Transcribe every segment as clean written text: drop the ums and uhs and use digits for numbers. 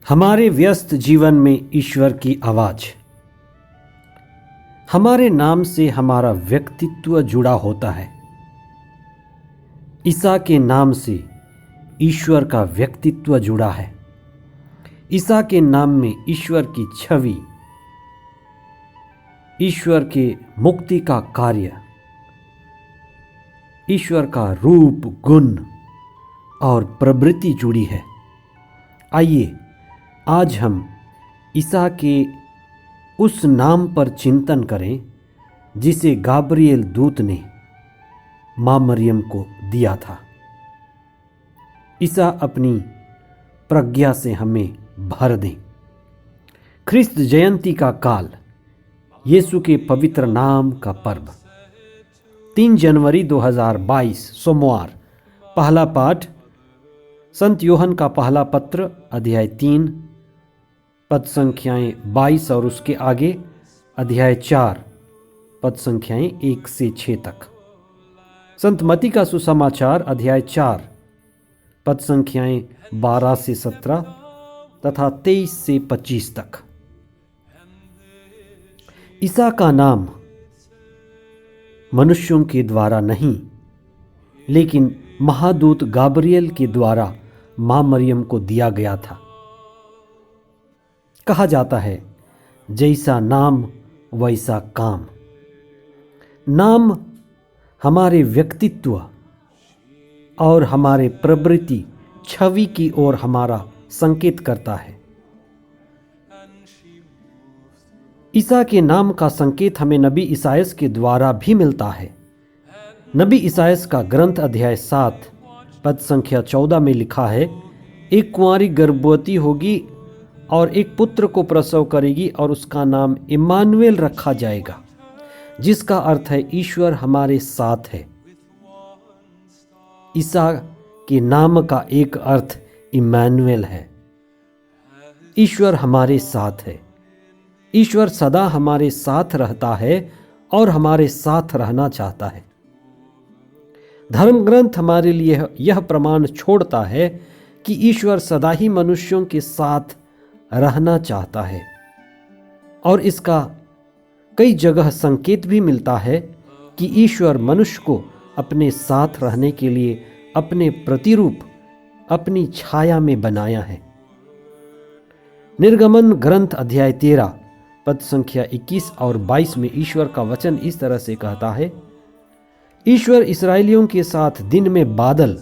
हमारे व्यस्त जीवन में ईश्वर की आवाज। हमारे नाम से हमारा व्यक्तित्व जुड़ा होता है। ईसा के नाम से ईश्वर का व्यक्तित्व जुड़ा है। ईसा के नाम में ईश्वर की छवि, ईश्वर के मुक्ति का कार्य, ईश्वर का रूप, गुण और प्रवृत्ति जुड़ी है। आइए आज हम ईसा के उस नाम पर चिंतन करें जिसे गाब्रिएल दूत ने मां मरियम को दिया था। ईसा अपनी प्रज्ञा से हमें भर दें। ख्रिस्त जयंती का काल, यीशु के पवित्र नाम का पर्व। 3 जनवरी 2022 सोमवार। पहला पाठ संत योहन का पहला पत्र अध्याय 3 पद संख्याएं 22 और उसके आगे, अध्याय 4 पद संख्याएं 1 से 6 तक। संत मत्ती का सुसमाचार अध्याय 4 पद संख्याएं 12 से 17 तथा 23 से 25 तक। ईसा का नाम मनुष्यों के द्वारा नहीं, लेकिन महादूत गाब्रिएल के द्वारा मां मरियम को दिया गया था। कहा जाता है, जैसा नाम वैसा काम। नाम हमारे व्यक्तित्व और हमारे प्रवृत्ति, छवि की ओर हमारा संकेत करता है। ईसा के नाम का संकेत हमें नबी इसायास के द्वारा भी मिलता है। नबी इसायास का ग्रंथ अध्याय 7 पद संख्या 14 में लिखा है, एक कुंवारी गर्भवती होगी और एक पुत्र को प्रसव करेगी और उसका नाम इम्मानुएल रखा जाएगा, जिसका अर्थ है ईश्वर हमारे साथ है। ईसा के नाम का एक अर्थ इम्मानुएल है, ईश्वर हमारे साथ है। ईश्वर सदा हमारे साथ रहता है और हमारे साथ रहना चाहता है। धर्म ग्रंथ हमारे लिए यह प्रमाण छोड़ता है कि ईश्वर सदा ही मनुष्यों के साथ रहना चाहता है, और इसका कई जगह संकेत भी मिलता है कि ईश्वर मनुष्य को अपने साथ रहने के लिए अपने प्रतिरूप, अपनी छाया में बनाया है। निर्गमन ग्रंथ अध्याय 13 पद संख्या 21 और 22 में ईश्वर का वचन इस तरह से कहता है, ईश्वर इस्राएलियों के साथ दिन में बादल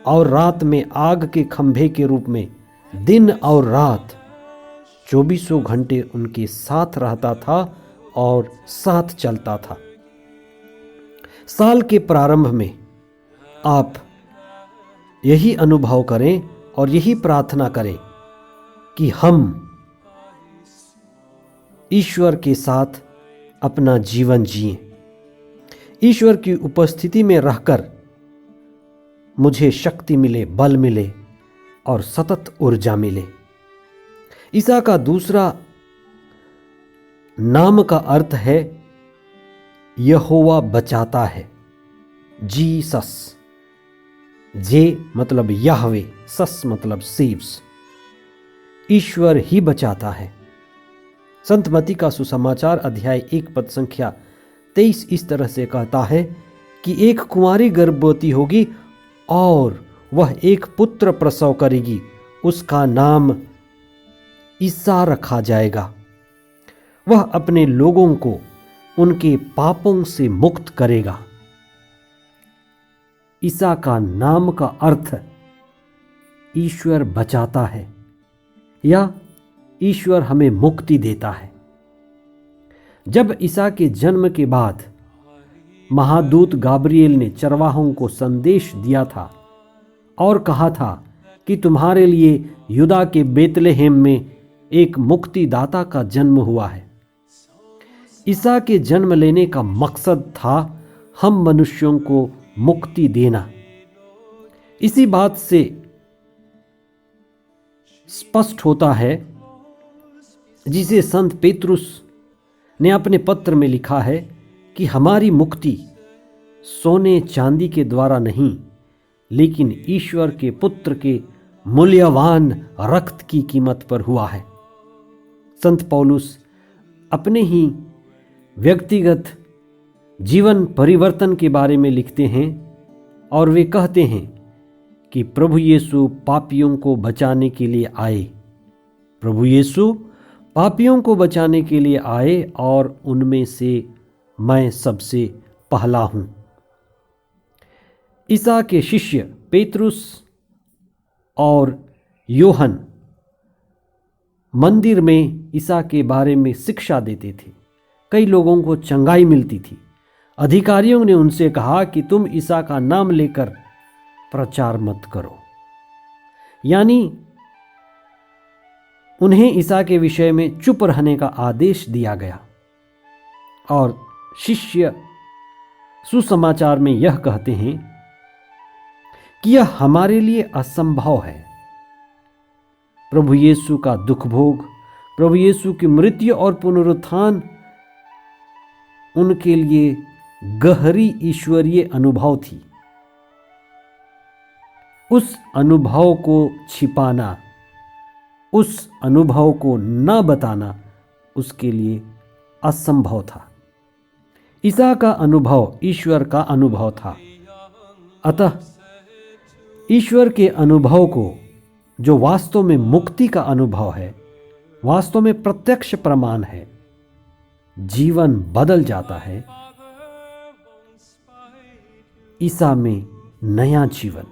और रात में आग के खंभे के रूप में दिन और रात 24 घंटे उनके साथ रहता था और साथ चलता था। साल के प्रारंभ में आप यही अनुभव करें और यही प्रार्थना करें कि हम ईश्वर के साथ अपना जीवन जिएं। ईश्वर की उपस्थिति में रहकर मुझे शक्ति मिले, बल मिले और सतत ऊर्जा मिले। ईसा का दूसरा नाम का अर्थ है यहोवा बचाता है। जीसस, जे मतलब याहवे, सस मतलब सेव्स। ईश्वर ही बचाता है। संत मत्ती का सुसमाचार अध्याय 1 पद संख्या 23 इस तरह से कहता है कि एक कुंवारी गर्भवती होगी और वह एक पुत्र प्रसव करेगी, उसका नाम ईसा रखा जाएगा। वह अपने लोगों को उनके पापों से मुक्त करेगा। ईसा का नाम का अर्थ ईश्वर बचाता है या ईश्वर हमें मुक्ति देता है। जब ईसा के जन्म के बाद महादूत गाब्रिएल ने चरवाहों को संदेश दिया था और कहा था कि तुम्हारे लिए यूदा के बेतलेहम में एक मुक्तिदाता का जन्म हुआ है। ईसा के जन्म लेने का मकसद था हम मनुष्यों को मुक्ति देना। इसी बात से स्पष्ट होता है जिसे संत पेतरुस ने अपने पत्र में लिखा है कि हमारी मुक्ति सोने चांदी के द्वारा नहीं, लेकिन ईश्वर के पुत्र के मूल्यवान रक्त की कीमत पर हुआ है। संत पौलुस अपने ही व्यक्तिगत जीवन परिवर्तन के बारे में लिखते हैं और वे कहते हैं कि प्रभु यीशु पापियों को बचाने के लिए आए। प्रभु यीशु पापियों को बचाने के लिए आए और उनमें से मैं सबसे पहला हूं। ईसा के शिष्य पेतरुस और योहन मंदिर में ईसा के बारे में शिक्षा देते थे। कई लोगों को चंगाई मिलती थी। अधिकारियों ने उनसे कहा कि तुम ईसा का नाम लेकर प्रचार मत करो, यानी उन्हें ईसा के विषय में चुप रहने का आदेश दिया गया। और शिष्य सुसमाचार में यह कहते हैं कि यह हमारे लिए असंभव है। प्रभु यीशु का दुख भोग, प्रभु यीशु की मृत्यु और पुनरुत्थान उनके लिए गहरी ईश्वरीय अनुभव थी। उस अनुभव को छिपाना, उस अनुभव को न बताना उसके लिए असंभव था। ईसा का अनुभव ईश्वर का अनुभव था। अतः ईश्वर के अनुभव को, जो वास्तव में मुक्ति का अनुभव है, वास्तव में प्रत्यक्ष प्रमाण है, जीवन बदल जाता है। ईसा में नया जीवन,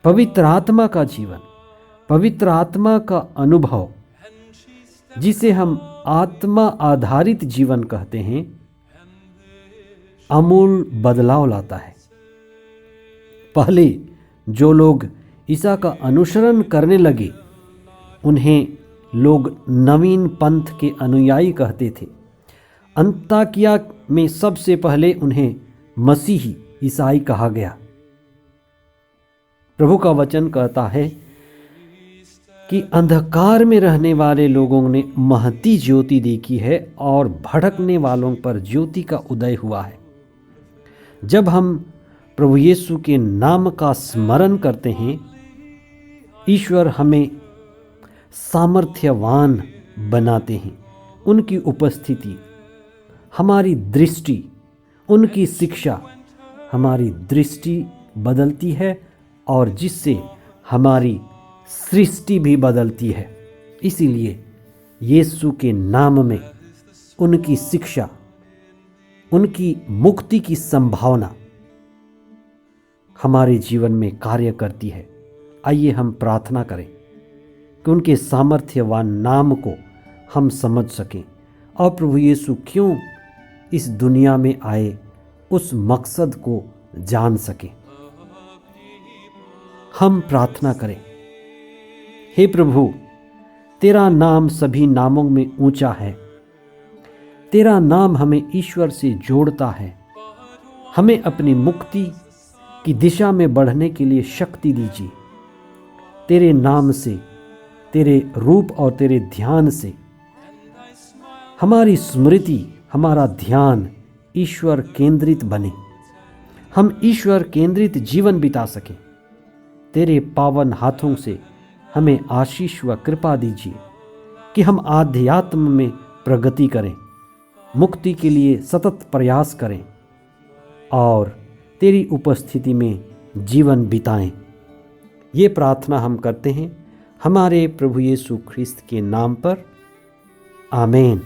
पवित्र आत्मा का जीवन, पवित्र आत्मा का अनुभव, जिसे हम आत्मा आधारित जीवन कहते हैं, आमूल बदलाव लाता है। पहले जो लोग ईसा का अनुसरण करने लगे उन्हें लोग नवीन पंथ के अनुयायी कहते थे। अंताकिया में सबसे पहले उन्हें मसीही ईसाई कहा गया। प्रभु का वचन कहता है कि अंधकार में रहने वाले लोगों ने महती ज्योति देखी है और भटकने वालों पर ज्योति का उदय हुआ है। जब हम प्रभु यीशु के नाम का स्मरण करते हैं, ईश्वर हमें सामर्थ्यवान बनाते हैं। उनकी उपस्थिति, हमारी दृष्टि, उनकी शिक्षा हमारी दृष्टि बदलती है और जिससे हमारी सृष्टि भी बदलती है। इसीलिए यीशु के नाम में उनकी शिक्षा, उनकी मुक्ति की संभावना हमारे जीवन में कार्य करती है। आइए हम प्रार्थना करें कि उनके सामर्थ्यवान नाम को हम समझ सकें और प्रभु यीशु क्यों इस दुनिया में आए उस मकसद को जान सकें। हम प्रार्थना करें। हे प्रभु, तेरा नाम सभी नामों में ऊंचा है। तेरा नाम हमें ईश्वर से जोड़ता है। हमें अपनी मुक्ति की दिशा में बढ़ने के लिए शक्ति दीजिए। तेरे नाम से, तेरे रूप और तेरे ध्यान से हमारी स्मृति, हमारा ध्यान ईश्वर केंद्रित बने। हम ईश्वर केंद्रित जीवन बिता सकें। तेरे पावन हाथों से हमें आशीष व कृपा दीजिए कि हम आध्यात्म में प्रगति करें, मुक्ति के लिए सतत प्रयास करें और तेरी उपस्थिति में जीवन बिताएं। ये प्रार्थना हम करते हैं हमारे प्रभु यीशु ख्रिस्त के नाम पर। आमीन।